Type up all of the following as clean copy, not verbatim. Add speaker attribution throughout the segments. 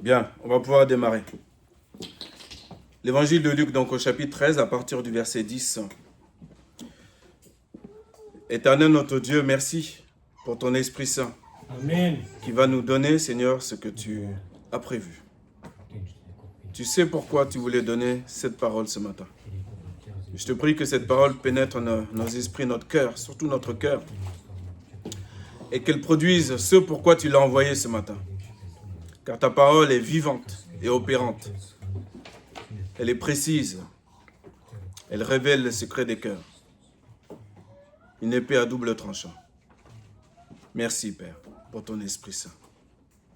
Speaker 1: Bien, on va pouvoir démarrer. L'évangile de Luc, donc au chapitre 13, à partir du verset 10. Éternel notre Dieu, merci pour ton Esprit Saint.
Speaker 2: Amen.
Speaker 1: Qui va nous donner, Seigneur, ce que tu as prévu. Tu sais pourquoi tu voulais donner cette parole ce matin. Je te prie que cette parole pénètre nos esprits, notre cœur, surtout notre cœur, et qu'elle produise ce pourquoi tu l'as envoyé ce matin. Car ta parole est vivante et opérante. Elle est précise. Elle révèle les secrets des cœurs. Une épée à double tranchant. Merci, Père, pour ton Esprit Saint.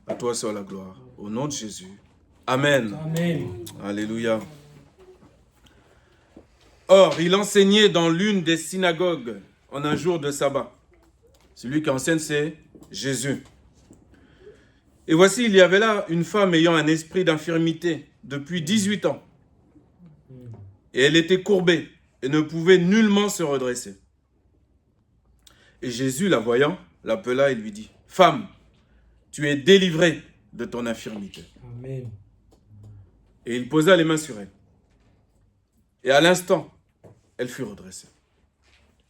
Speaker 1: À toi soit la gloire. Au nom de Jésus. Amen.
Speaker 2: Amen.
Speaker 1: Alléluia. Or, il enseignait dans l'une des synagogues en un jour de sabbat. Celui qui enseigne, c'est Jésus. Et voici, il y avait là une femme ayant un esprit d'infirmité depuis 18 ans. Et elle était courbée et ne pouvait nullement se redresser. Et Jésus, la voyant, l'appela et lui dit, « Femme, tu es délivrée de ton infirmité. »
Speaker 2: Amen.
Speaker 1: Et il posa les mains sur elle. Et à l'instant, elle fut redressée.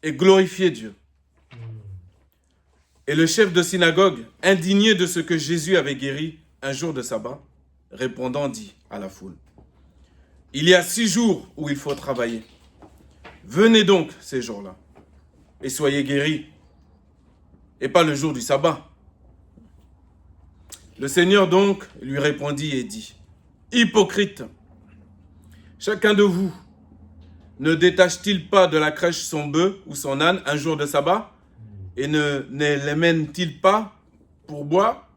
Speaker 1: Et glorifiait Dieu. Et le chef de synagogue, indigné de ce que Jésus avait guéri un jour de sabbat, répondant, dit à la foule, « Il y a 6 jours où il faut travailler. Venez donc ces jours-là et soyez guéris, et pas le jour du sabbat. » Le Seigneur donc lui répondit et dit, « Hypocrite, chacun de vous ne détache-t-il pas de la crèche son bœuf ou son âne un jour de sabbat et ne les mène-t-il pas pour boire?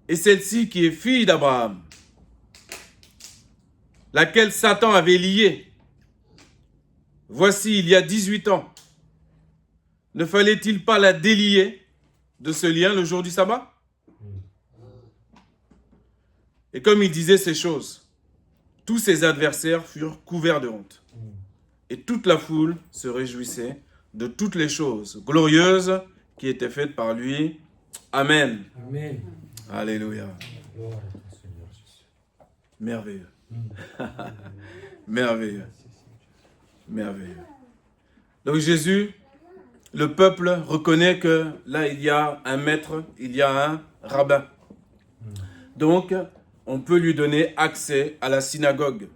Speaker 1: Et celle-ci qui est fille d'Abraham, laquelle Satan avait liée, voici il y a 18 ans, ne fallait-il pas la délier de ce lien le jour du sabbat? » Et comme il disait ces choses, tous ses adversaires furent couverts de honte. Et toute la foule se réjouissait de toutes les choses glorieuses qui étaient faites par lui. Amen.
Speaker 2: Amen.
Speaker 1: Alléluia.
Speaker 2: Gloire à toi, Seigneur Jésus.
Speaker 1: Merveilleux. Merveilleux. Merveilleux. Donc Jésus, le peuple reconnaît que là il y a un maître, il y a un rabbin. Donc on peut lui donner accès à la synagogue.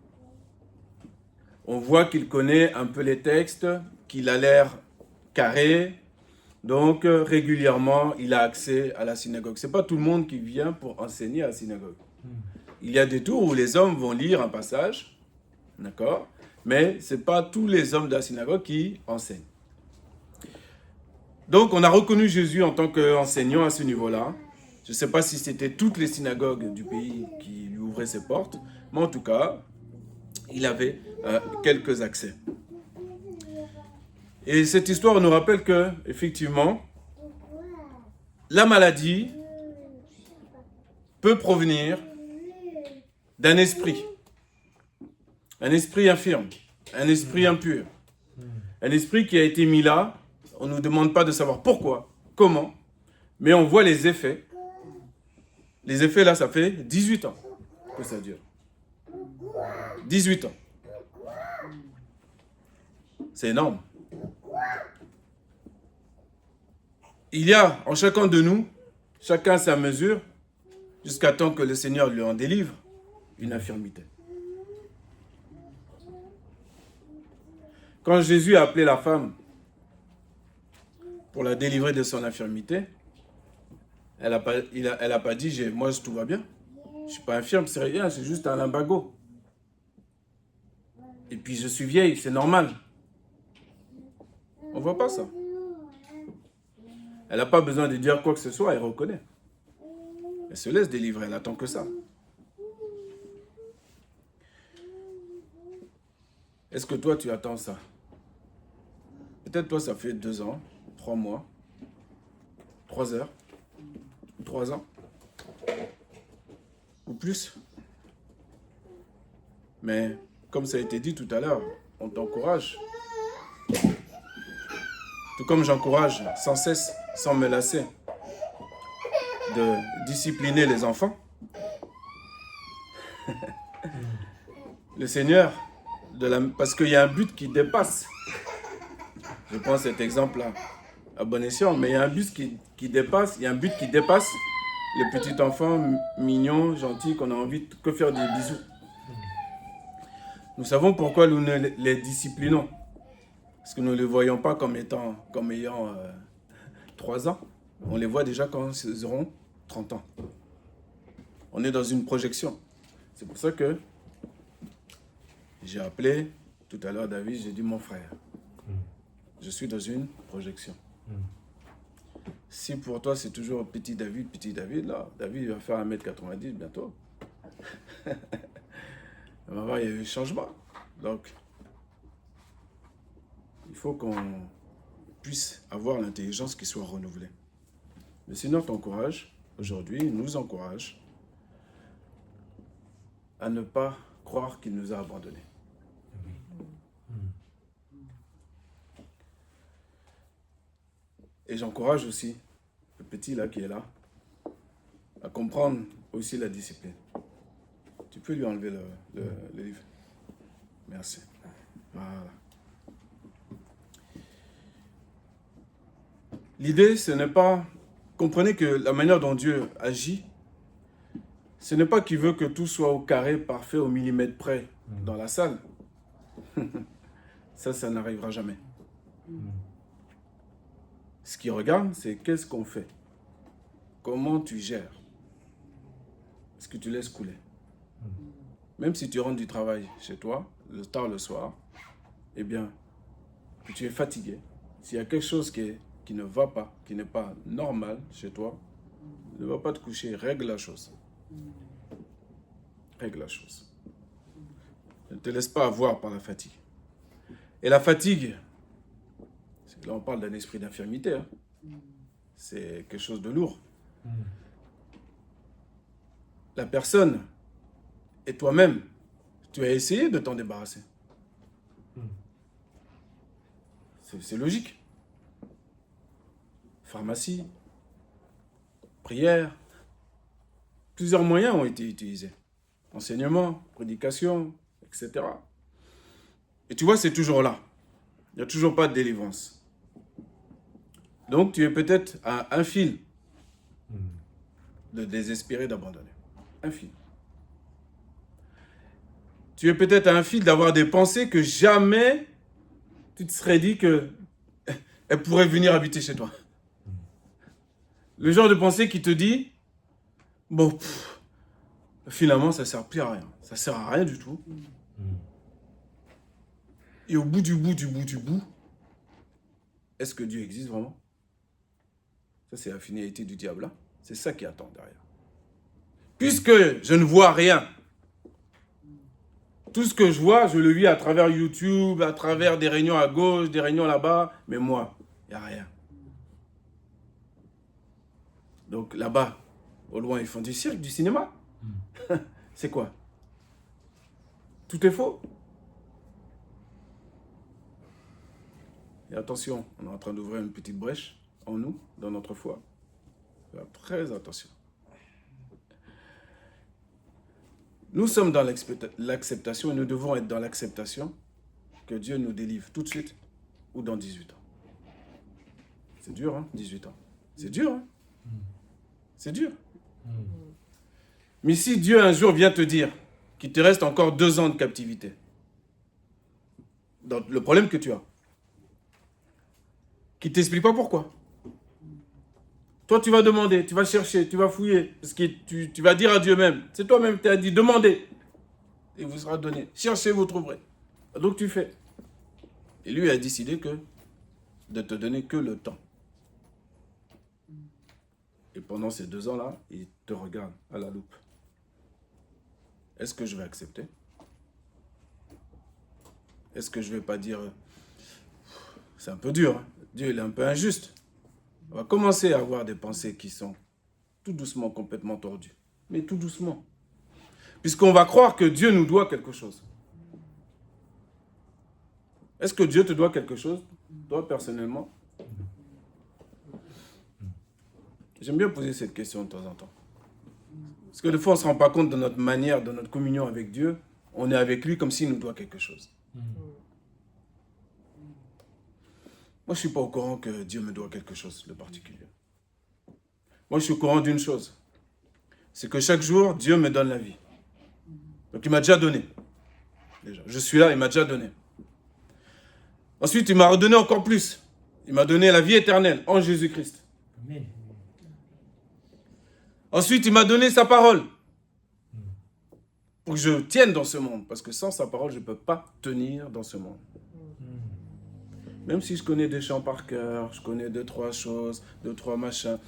Speaker 1: On voit qu'il connaît un peu les textes, qu'il a l'air carré. Donc régulièrement il a accès à la synagogue. Ce n'est pas tout le monde qui vient pour enseigner à la synagogue. Il y a des tours où les hommes vont lire un passage, d'accord, mais ce n'est pas tous les hommes de la synagogue qui enseignent. Donc, on a reconnu Jésus en tant qu'enseignant à ce niveau-là. Je ne sais pas si c'était toutes les synagogues du pays qui lui ouvraient ses portes, mais en tout cas, il avait quelques accès. Et cette histoire nous rappelle que, effectivement, la maladie peut provenir d'un esprit infirme, un esprit impur, un esprit qui a été mis là. On ne nous demande pas de savoir pourquoi, comment, mais on voit les effets. Les effets là, ça fait 18 ans que ça dure. 18 ans. C'est énorme. Il y a en chacun de nous, chacun à sa mesure, jusqu'à temps que le Seigneur lui en délivre, une infirmité. Quand Jésus a appelé la femme pour la délivrer de son infirmité, elle n'a pas dit « moi tout va bien, je ne suis pas infirme, c'est rien, c'est juste un lumbago. Et puis je suis vieille, c'est normal. » On ne voit pas ça. Elle n'a pas besoin de dire quoi que ce soit, elle reconnaît. Elle se laisse délivrer, elle attend que ça. Est-ce que toi tu attends ça? Peut-être toi ça fait 2 ans, 3 mois, 3 heures, 3 ans, ou plus. Mais comme ça a été dit tout à l'heure, on t'encourage. Tout comme j'encourage sans cesse, sans me lasser, de discipliner les enfants. Le Seigneur, parce qu'il y a un but qui dépasse. Je prends cet exemple-là à bon escient, mais il y a un but qui dépasse, il y a un but qui dépasse le petit enfant mignon, gentil, qu'on a envie de faire des bisous. Nous savons pourquoi nous les disciplinons. Parce que nous ne les voyons pas comme ayant 3 ans. On les voit déjà quand ils auront 30 ans. On est dans une projection. C'est pour ça que j'ai appelé tout à l'heure David, j'ai dit mon frère. Je suis dans une projection. Si pour toi c'est toujours petit David, là, David il va faire 1m90 bientôt. On va voir, il y a eu un changement. Donc, il faut qu'on puisse avoir l'intelligence qui soit renouvelée. Le Seigneur t'encourage, aujourd'hui, il nous encourage à ne pas croire qu'il nous a abandonnés. Et j'encourage aussi le petit là qui est là à comprendre aussi la discipline. Tu peux lui enlever le livre. Merci. Voilà. L'idée, ce n'est pas... Comprenez que la manière dont Dieu agit, ce n'est pas qu'il veut que tout soit au carré, parfait, au millimètre près dans la salle. Ça n'arrivera jamais. Ce qu'il regarde, c'est qu'est-ce qu'on fait. Comment tu gères. Est-ce que tu laisses couler? Même si tu rentres du travail chez toi, tard le soir, eh bien, que tu es fatigué, s'il y a quelque chose qui ne va pas, qui n'est pas normal chez toi, ne va pas te coucher, règle la chose. Règle la chose. Ne te laisse pas avoir par la fatigue. Et la fatigue, là on parle d'un esprit d'infirmité, hein. C'est quelque chose de lourd. La personne et toi-même, tu as essayé de t'en débarrasser. C'est logique. Pharmacie, prière, plusieurs moyens ont été utilisés. Enseignement, prédication, etc. Et tu vois, c'est toujours là. Il n'y a toujours pas de délivrance. Donc, tu es peut-être à un fil de désespérer, d'abandonner. Un fil. Tu es peut-être à un fil d'avoir des pensées que jamais tu te serais dit qu'elles pourraient venir habiter chez toi. Le genre de pensée qui te dit, bon, finalement, ça ne sert plus à rien. Ça ne sert à rien du tout. Et au bout du bout, est-ce que Dieu existe vraiment? Ça, c'est la finalité du diable, là. C'est ça qui attend derrière. Puisque je ne vois rien, tout ce que je vois, je le vis à travers YouTube, à travers des réunions à gauche, des réunions là-bas, mais moi, il n'y a rien. Donc là-bas, au loin, ils font du cirque, du cinéma. C'est quoi? Tout est faux. Et attention, on est en train d'ouvrir une petite brèche en nous, dans notre foi. Faire très attention. Nous sommes dans l'acceptation et nous devons être dans l'acceptation que Dieu nous délivre tout de suite ou dans 18 ans. C'est dur, hein, 18 ans. C'est dur, hein. C'est dur. Mais si Dieu un jour vient te dire qu'il te reste encore 2 ans de captivité, dans le problème que tu as, qui ne t'explique pas pourquoi. Toi, tu vas demander, tu vas chercher, tu vas fouiller, parce que tu vas dire à Dieu même, c'est toi-même qui t'as dit, demandez, et vous sera donné. Cherchez, vous trouverez. Donc tu fais. Et lui a décidé de te donner que le temps. Et pendant ces 2 ans-là, il te regarde à la loupe. Est-ce que je vais accepter? Est-ce que je ne vais pas dire, c'est un peu dur, hein? Dieu il est un peu injuste. On va commencer à avoir des pensées qui sont tout doucement complètement tordues. Mais tout doucement. Puisqu'on va croire que Dieu nous doit quelque chose. Est-ce que Dieu te doit quelque chose? Toi, personnellement? J'aime bien poser cette question de temps en temps. Parce que des fois, on ne se rend pas compte de notre manière, de notre communion avec Dieu. On est avec lui comme s'il nous doit quelque chose. Moi, je ne suis pas au courant que Dieu me doit quelque chose de particulier. Moi, je suis au courant d'une chose. C'est que chaque jour, Dieu me donne la vie. Donc, il m'a déjà donné. Déjà. Je suis là, il m'a déjà donné. Ensuite, il m'a redonné encore plus. Il m'a donné la vie éternelle en Jésus-Christ.
Speaker 2: Amen.
Speaker 1: Ensuite, il m'a donné sa parole. Pour que je tienne dans ce monde. Parce que sans sa parole, je ne peux pas tenir dans ce monde. Même si je connais des chants par cœur, je connais 2-3 choses, 2-3 machins.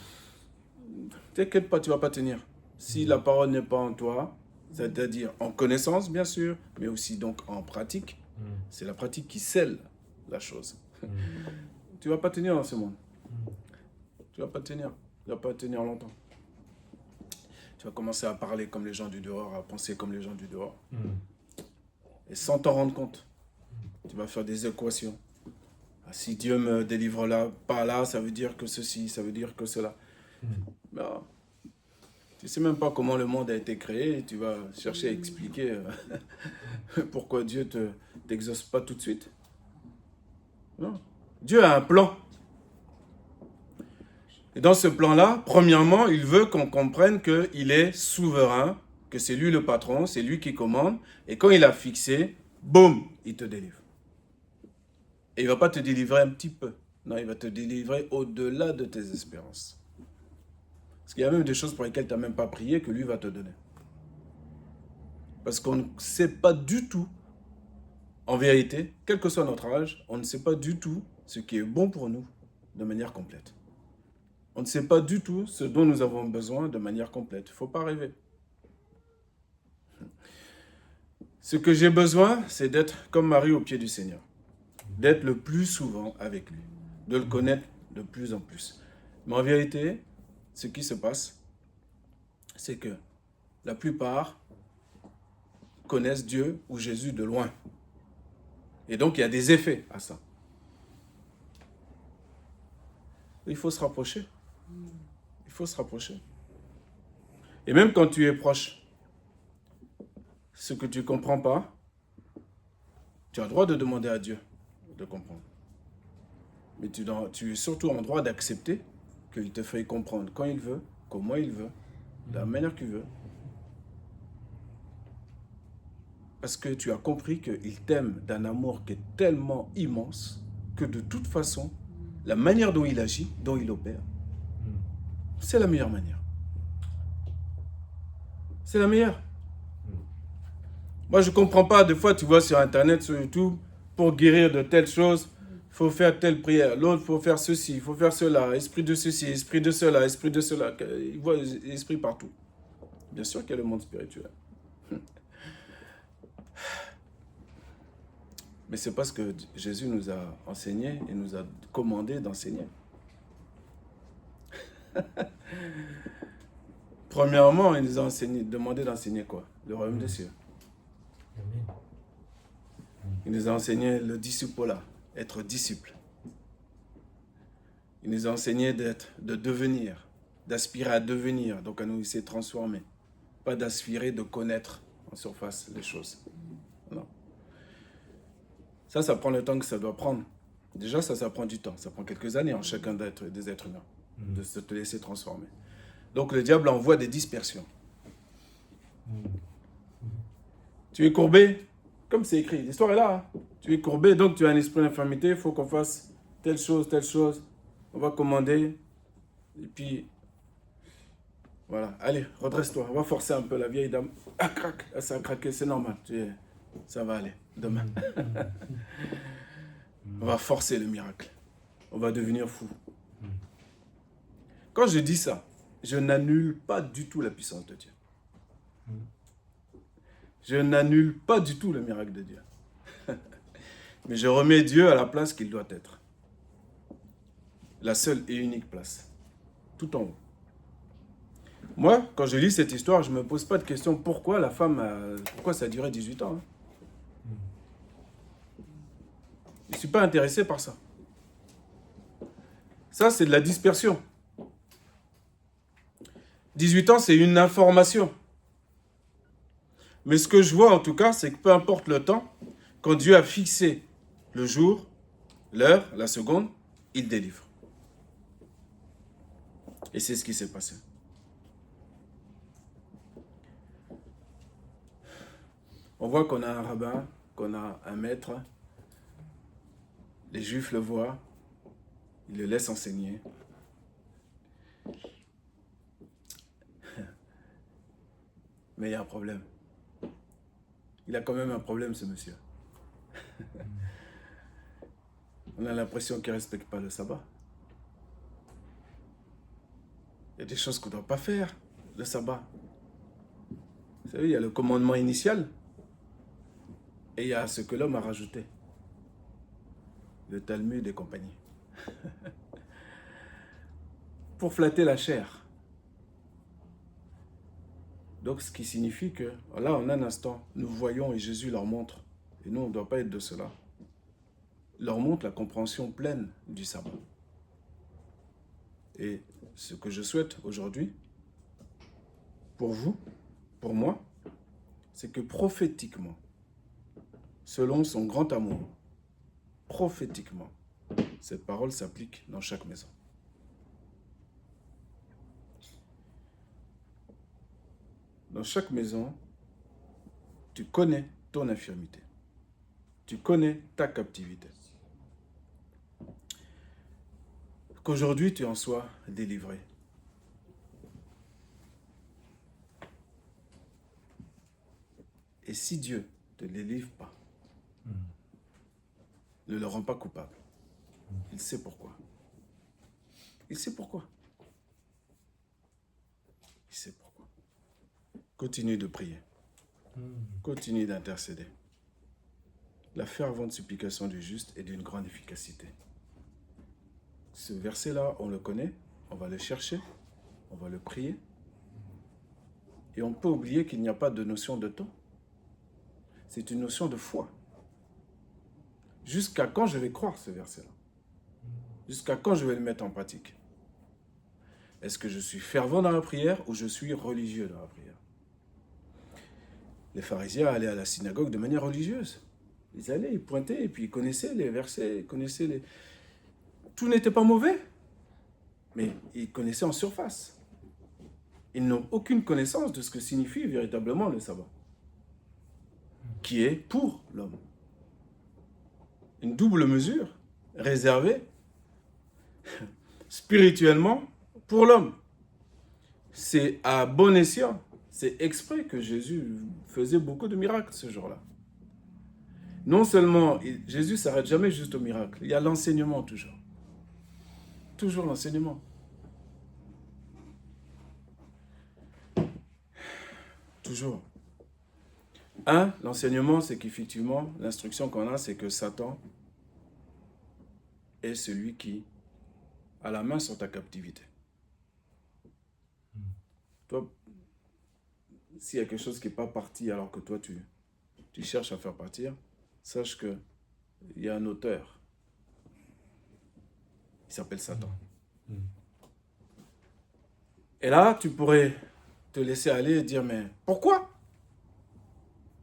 Speaker 1: T'inquiète pas, tu ne vas pas tenir. Si la parole n'est pas en toi, c'est-à-dire en connaissance, bien sûr, mais aussi donc en pratique, c'est la pratique qui scelle la chose. Tu ne vas pas tenir dans ce monde. Tu ne vas pas tenir. Tu ne vas pas tenir longtemps. Tu vas commencer à parler comme les gens du dehors, à penser comme les gens du dehors. Et sans t'en rendre compte, tu vas faire des équations. Si Dieu me délivre là, pas là, ça veut dire que ceci, ça veut dire que cela. Ben, tu ne sais même pas comment le monde a été créé, et tu vas chercher à expliquer pourquoi Dieu ne t'exauce pas tout de suite. Non. Dieu a un plan. Et dans ce plan-là, premièrement, il veut qu'on comprenne qu'il est souverain, que c'est lui le patron, c'est lui qui commande, et quand il a fixé, boum, il te délivre. Et il ne va pas te délivrer un petit peu. Non, il va te délivrer au-delà de tes espérances. Parce qu'il y a même des choses pour lesquelles tu n'as même pas prié que lui va te donner. Parce qu'on ne sait pas du tout, en vérité, quel que soit notre âge, on ne sait pas du tout ce qui est bon pour nous de manière complète. On ne sait pas du tout ce dont nous avons besoin de manière complète. Il ne faut pas rêver. Ce que j'ai besoin, c'est d'être comme Marie au pied du Seigneur. D'être le plus souvent avec lui. De le connaître de plus en plus. Mais en vérité, ce qui se passe, c'est que la plupart connaissent Dieu ou Jésus de loin. Et donc, il y a des effets à ça. Il faut se rapprocher. Il faut se rapprocher. Et même quand tu es proche, ce que tu ne comprends pas, tu as le droit de demander à Dieu de comprendre. Mais tu es surtout en droit d'accepter qu'il te fait comprendre quand il veut, comment il veut, de la manière qu'il veut. Parce que tu as compris qu'il t'aime d'un amour qui est tellement immense que de toute façon, la manière dont il agit, dont il opère, c'est la meilleure manière. C'est la meilleure. Moi, je ne comprends pas. Des fois, tu vois sur Internet, sur YouTube, pour guérir de telles choses, il faut faire telle prière. L'autre, il faut faire ceci, il faut faire cela. Esprit de ceci, esprit de cela, esprit de cela. Il voit l'esprit partout. Bien sûr qu'il y a le monde spirituel. Mais c'est parce que Jésus nous a enseigné et nous a commandé d'enseigner. Premièrement, il nous a demandé d'enseigner quoi? Le royaume des cieux. Il nous a enseigné le disciple-là, être disciple. Il nous a enseigné de devenir, d'aspirer à devenir, donc à nous laisser transformer. Pas d'aspirer de connaître en surface les choses. Non. Ça prend le temps que ça doit prendre. Déjà, ça prend du temps. Ça prend quelques années en chacun des êtres humains, de se te laisser transformer. Donc le diable envoie des dispersions. Tu es courbé, comme c'est écrit, l'histoire est là. Hein. Tu es courbé, donc tu as un esprit d'infirmité, il faut qu'on fasse telle chose. On va commander. Et puis, voilà, allez, redresse-toi. On va forcer un peu la vieille dame. Ah, crac, ça a craqué, c'est normal. Ça va aller, demain. On va forcer le miracle. On va devenir fou. Quand je dis ça, je n'annule pas du tout la puissance de Dieu. Je n'annule pas du tout le miracle de Dieu. Mais je remets Dieu à la place qu'il doit être. La seule et unique place. Tout en haut. Moi, quand je lis cette histoire, je ne me pose pas de question pourquoi la femme, pourquoi ça a duré 18 ans. Hein. Je ne suis pas intéressé par ça. Ça, c'est de la dispersion. 18 ans, c'est une information. Mais ce que je vois en tout cas, c'est que peu importe le temps, quand Dieu a fixé le jour, l'heure, la seconde, il délivre. Et c'est ce qui s'est passé. On voit qu'on a un rabbin, qu'on a un maître. Les Juifs le voient. Ils le laissent enseigner. Mais il y a un problème. Il a quand même un problème, ce monsieur. On a l'impression qu'il ne respecte pas le sabbat. Il y a des choses qu'on ne doit pas faire, le sabbat. Vous savez, il y a le commandement initial et il y a ce que l'homme a rajouté. Le Talmud et compagnie. Pour flatter la chair. Donc, ce qui signifie que, là, en un instant, nous voyons et Jésus leur montre, et nous, on ne doit pas être de cela, leur montre la compréhension pleine du sabbat. Et ce que je souhaite aujourd'hui, pour vous, pour moi, c'est que prophétiquement, selon son grand amour, prophétiquement, cette parole s'applique dans chaque maison. Dans chaque maison, tu connais ton infirmité. Tu connais ta captivité. Qu'aujourd'hui, tu en sois délivré. Et si Dieu ne te délivre pas, ne le rend pas coupable. Il sait pourquoi. Il sait pourquoi. Il sait pourquoi. Continue de prier. Continue d'intercéder. La fervente supplication du juste est d'une grande efficacité. Ce verset-là, on le connaît, on va le chercher, on va le prier. Et on peut oublier qu'il n'y a pas de notion de temps. C'est une notion de foi. Jusqu'à quand je vais croire ce verset-là? Jusqu'à quand je vais le mettre en pratique? Est-ce que je suis fervent dans la prière ou je suis religieux dans la prière? Les pharisiens allaient à la synagogue de manière religieuse. Ils allaient, ils pointaient, et puis ils connaissaient les versets, ils connaissaient les... Tout n'était pas mauvais, mais ils connaissaient en surface. Ils n'ont aucune connaissance de ce que signifie véritablement le sabbat, qui est pour l'homme. Une double mesure réservée spirituellement pour l'homme. C'est à bon escient, c'est exprès que Jésus faisait beaucoup de miracles ce jour-là. Non seulement, Jésus ne s'arrête jamais juste au miracle, il y a l'enseignement toujours. Toujours l'enseignement. Toujours. L'enseignement, c'est qu'effectivement, l'instruction qu'on a, c'est que Satan est celui qui a la main sur ta captivité. Toi, s'il y a quelque chose qui n'est pas parti alors que toi, tu cherches à faire partir, sache qu'il y a un auteur. Il s'appelle Satan. Et là, tu pourrais te laisser aller et dire, mais pourquoi?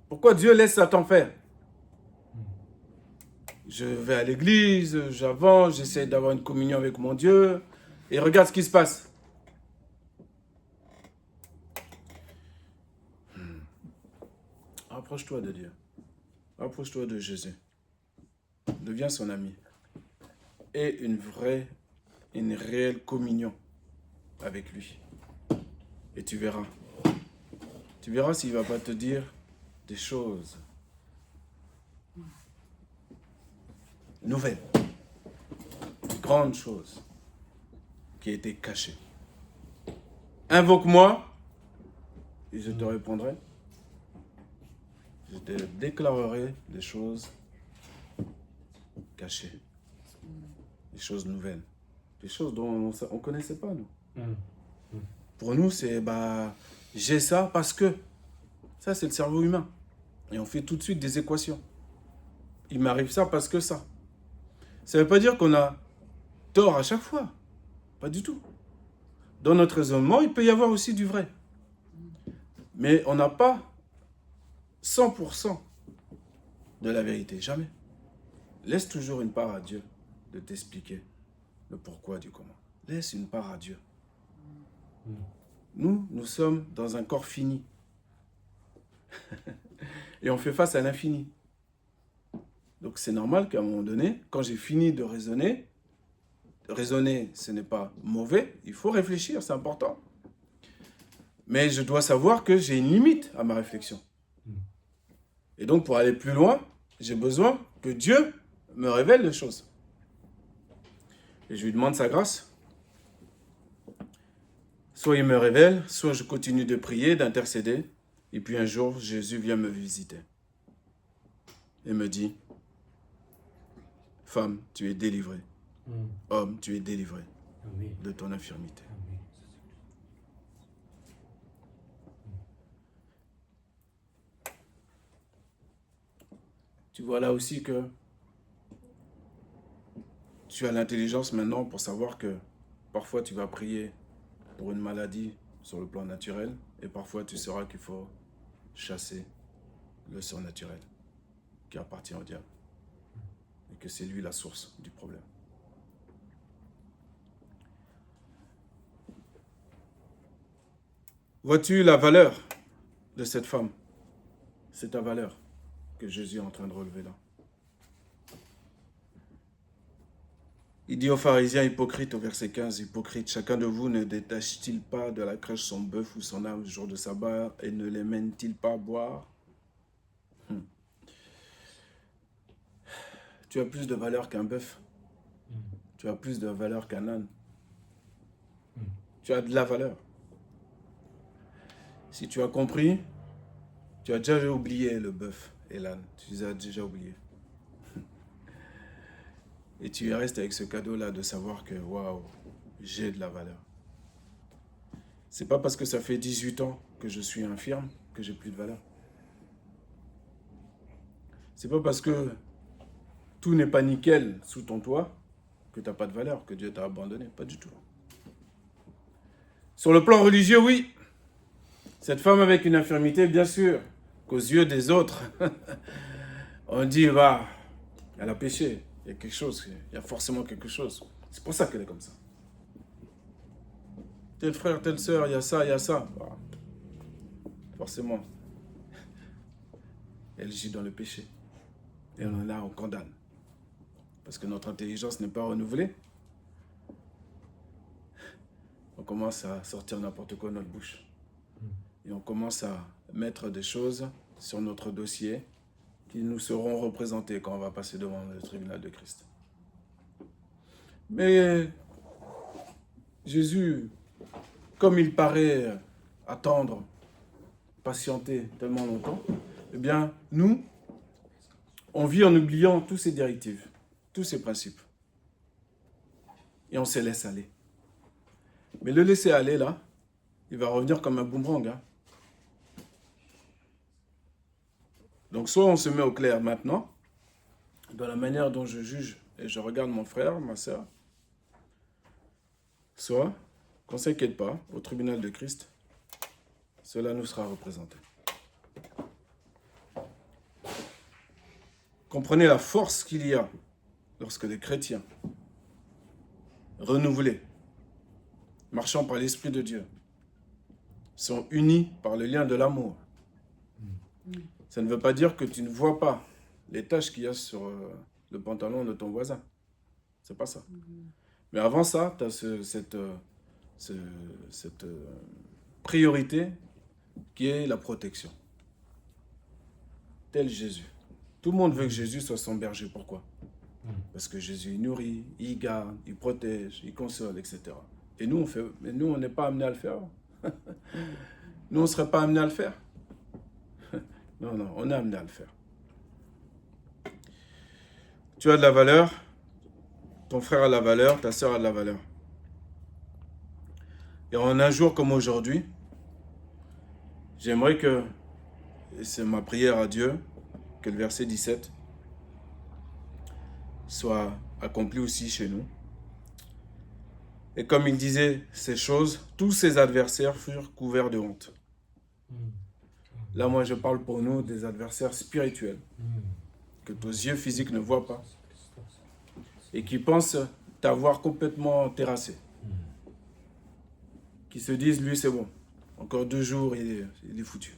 Speaker 1: Pourquoi Dieu laisse Satan faire? Je vais à l'église, j'avance, j'essaie d'avoir une communion avec mon Dieu, et regarde ce qui se passe. Approche-toi de Dieu. Approche-toi de Jésus. Deviens son ami. Et une réelle communion avec lui. Et tu verras. Tu verras s'il ne va pas te dire des choses nouvelles. Des grandes choses qui étaient cachées. Invoque-moi et je te répondrai. Je te déclarerai des choses cachées. Des choses nouvelles. Des choses dont on ne connaissait pas, nous. Pour nous, c'est, j'ai ça parce que. Ça, c'est le cerveau humain. Et on fait tout de suite des équations. Il m'arrive ça parce que ça. Ça ne veut pas dire qu'on a tort à chaque fois. Pas du tout. dans notre raisonnement, il peut y avoir aussi du vrai. Mais on n'a pas 100% de la vérité, jamais. Laisse toujours une part à Dieu de t'expliquer le pourquoi du comment. Laisse une part à Dieu. Nous sommes dans un corps fini. Et on fait face à l'infini. Donc c'est normal qu'à un moment donné, quand j'ai fini de raisonner, ce n'est pas mauvais, il faut réfléchir, c'est important. Mais je dois savoir que j'ai une limite à ma réflexion. Et donc pour aller plus loin, j'ai besoin que Dieu me révèle les choses. Et je lui demande sa grâce. Soit il me révèle, soit je continue de prier, d'intercéder. Et puis un jour, Jésus vient me visiter. Et me dit, femme, tu es délivrée. Homme, tu es délivré de ton infirmité. Tu vois là aussi que tu as l'intelligence maintenant pour savoir que parfois tu vas prier pour une maladie sur le plan naturel et parfois tu sauras qu'il faut chasser le surnaturel qui appartient au diable et que c'est lui la source du problème. Vois-tu la valeur de cette femme? C'est ta valeur que Jésus est en train de relever là. Il dit aux pharisiens hypocrites au verset 15, « Hypocrite, chacun de vous ne détache-t-il pas de la crèche son bœuf ou son âne le jour de sabbat et ne les mène-t-il pas boire ?» Tu as plus de valeur qu'un bœuf. Tu as plus de valeur qu'un âne. Tu as de la valeur. Si tu as compris, tu as déjà oublié le bœuf et l'âne. Tu les as déjà oubliés. Et tu restes avec ce cadeau-là de savoir que, waouh, j'ai de la valeur. C'est pas parce que ça fait 18 ans que je suis infirme que j'ai plus de valeur. C'est pas parce que tout n'est pas nickel sous ton toit que tu n'as pas de valeur, que Dieu t'a abandonné. Pas du tout. Sur le plan religieux, oui. Cette femme avec une infirmité, bien sûr, qu'aux yeux des autres, on dit, bah, elle a péché. Il y a quelque chose, il y a forcément quelque chose. C'est pour ça qu'elle est comme ça. Tel frère, telle sœur, il y a ça, il y a ça. Bah, forcément, elle gît dans le péché. Et on condamne. Parce que notre intelligence n'est pas renouvelée. On commence à sortir n'importe quoi de notre bouche. Et on commence à mettre des choses sur notre dossier qui nous seront représentés quand on va passer devant le tribunal de Christ. Mais Jésus, comme il paraît attendre, patienter tellement longtemps, eh bien, nous, on vit en oubliant tous ces directives, tous ces principes. Et on se laisse aller. Mais le laisser aller, là, il va revenir comme un boomerang. Hein. Donc, soit on se met au clair maintenant, dans la manière dont je juge et je regarde mon frère, ma soeur, soit qu'on ne s'inquiète pas, au tribunal de Christ, cela nous sera représenté. Comprenez la force qu'il y a lorsque les chrétiens, renouvelés, marchant par l'Esprit de Dieu, sont unis par le lien de l'amour. Ça ne veut pas dire que tu ne vois pas les taches qu'il y a sur le pantalon de ton voisin. C'est pas ça. Mais avant ça, tu as cette priorité qui est la protection. Tel Jésus. Tout le monde veut que Jésus soit son berger. Pourquoi? Parce que Jésus il nourrit, il garde, il protège, il console, etc. Et nous, on n'est pas amené à le faire. Nous, on ne serait pas amené à le faire. Non, on est amené à le faire. Tu as de la valeur, ton frère a de la valeur, ta soeur a de la valeur. Et en un jour comme aujourd'hui, j'aimerais que, et c'est ma prière à Dieu, que le verset 17 soit accompli aussi chez nous. Et comme il disait ces choses, tous ses adversaires furent couverts de honte. Là, moi, je parle pour nous des adversaires spirituels, que tes yeux physiques ne voient pas, et qui pensent t'avoir complètement terrassé. Qui se disent, lui, c'est bon. Encore 2 jours, il est foutu.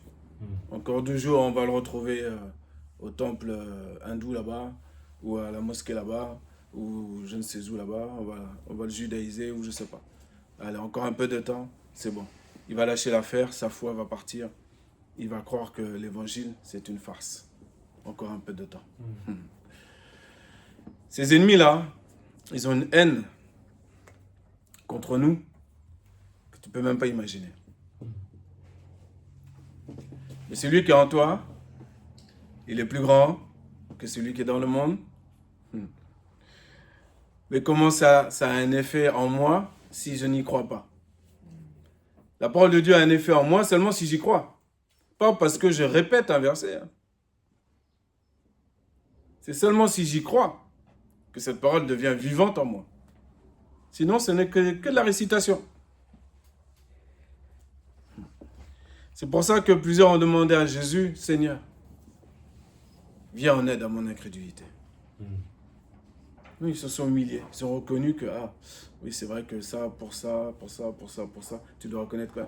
Speaker 1: Encore 2 jours, on va le retrouver au temple hindou là-bas, ou à la mosquée là-bas, ou je ne sais où là-bas. On va le judaïser, ou je ne sais pas. Allez, encore un peu de temps, c'est bon. Il va lâcher l'affaire, sa foi va partir. Il va croire que l'évangile, c'est une farce. Encore un peu de temps. Ces ennemis-là, ils ont une haine contre nous que tu ne peux même pas imaginer. Mais celui qui est en toi, il est plus grand que celui qui est dans le monde. Mais comment ça a un effet en moi si je n'y crois pas? La parole de Dieu a un effet en moi seulement si j'y crois. Pas parce que je répète un verset. C'est seulement si j'y crois que cette parole devient vivante en moi. Sinon, ce n'est que de la récitation. C'est pour ça que plusieurs ont demandé à Jésus, Seigneur, viens en aide à mon incrédulité. Ils se sont humiliés. Ils ont reconnu que, oui, c'est vrai que ça, pour ça, tu dois reconnaître que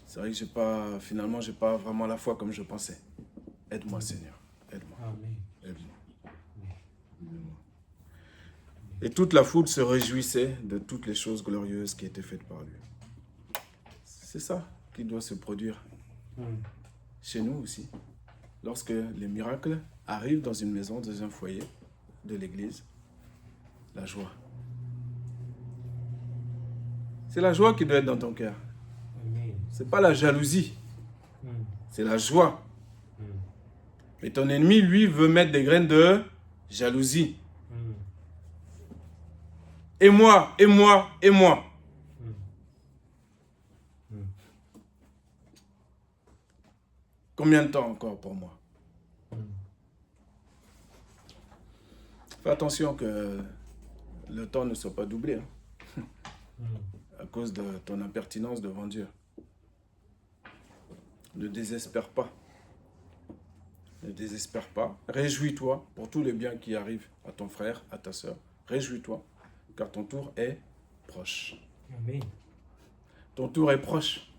Speaker 1: c'est vrai que finalement, j'ai pas vraiment la foi comme je pensais. Aide-moi, Seigneur. Aide-moi. Aide-moi. Et toute la foule se réjouissait de toutes les choses glorieuses qui étaient faites par lui. C'est ça qui doit se produire chez nous aussi. Lorsque les miracles arrivent dans une maison, dans un foyer de l'église, la joie. C'est la joie qui doit être dans ton cœur. C'est pas la jalousie. C'est la joie. Mais ton ennemi, lui, veut mettre des graines de jalousie. Et moi, et moi, et moi. Combien de temps encore pour moi? Fais attention que le temps ne soit pas doublé. À cause de ton impertinence devant Dieu. Ne désespère pas. Ne désespère pas. Réjouis-toi pour tous les biens qui arrivent à ton frère, à ta sœur. Réjouis-toi, car ton tour est proche.
Speaker 2: Amen.
Speaker 1: Ton tour est proche.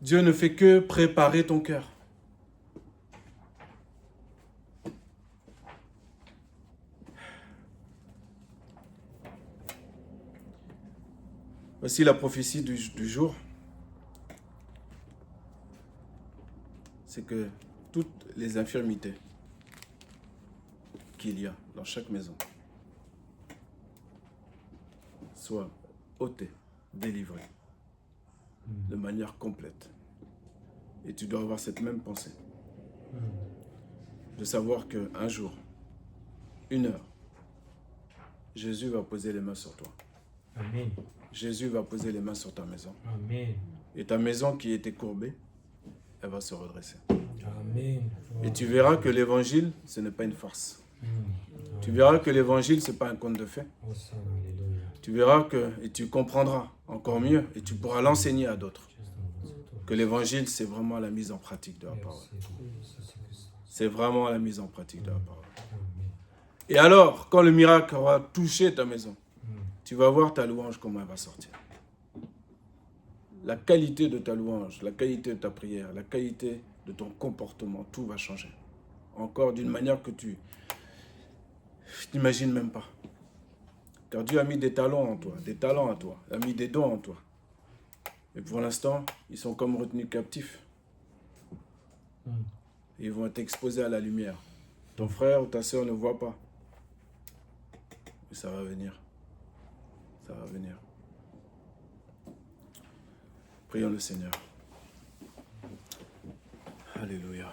Speaker 1: Dieu ne fait que préparer ton cœur. Voici la prophétie du jour. C'est que toutes les infirmités qu'il y a dans chaque maison soient ôtées, délivrées, de manière complète. Et tu dois avoir cette même pensée. De savoir qu'un jour, 1 heure, Jésus va poser les mains sur toi.
Speaker 2: Amen.
Speaker 1: Jésus va poser les mains sur ta maison.
Speaker 2: Amen.
Speaker 1: Et ta maison qui était courbée, elle va se redresser.
Speaker 2: Amen.
Speaker 1: Et tu verras que l'évangile, ce n'est pas une farce. Tu verras que l'évangile, ce n'est pas un conte de fées.
Speaker 2: Alléluia.
Speaker 1: Tu verras et tu comprendras encore mieux et tu pourras l'enseigner à d'autres. Que l'évangile, c'est vraiment la mise en pratique de la parole. C'est vraiment la mise en pratique de la parole. Et alors, quand le miracle aura touché ta maison, tu vas voir ta louange, comment elle va sortir. La qualité de ta louange, la qualité de ta prière, la qualité de ton comportement, tout va changer. Encore d'une manière que tu n'imagines même pas. Car Dieu a mis des talents en toi, des talents en toi, il a mis des dons en toi. Et pour l'instant, ils sont comme retenus captifs. Et ils vont être exposés à la lumière. Ton frère ou ta sœur ne voit pas. Mais ça va venir. Ça va venir. Prions le Seigneur. Alléluia.